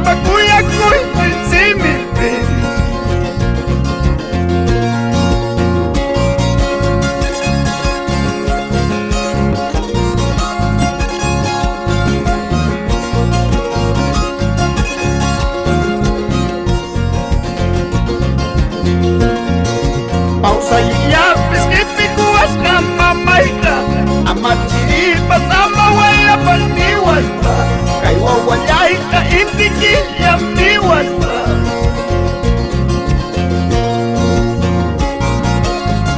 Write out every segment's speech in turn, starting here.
pakuya kuy simipi. Pausa iyapis kitikuas ka mamayka, amat siripas amawala pantiwas pa, kay wawalay ka itikiyam tiwas pa.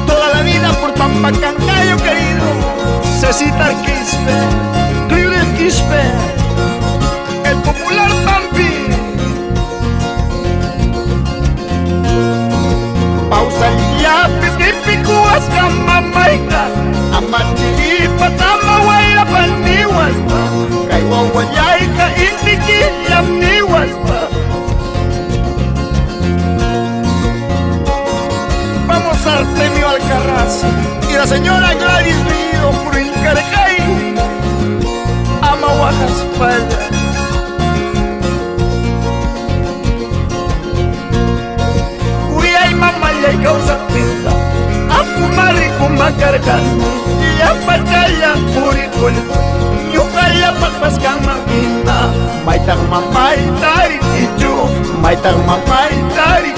Toda la vida por Pampacancayo querido, Cecitar Quispe, Río del Quispe, el popular Pampi. Pausa iyapis kitikuas ka mamayka, amat siripas amawala pantiwas pa, kay wawalay ka itikiyam tiwas pa. Vamos al premio Alcarraz y la señora Gladys Río Purincarcay, Amahuajas Paya. Cuyay mamaya y causa pinta, Afumari kumakarkan, Yapachaya Purikul, Yukaya Papaskamagina, Maitang mamay tarik ichu, Maitang mamay tarik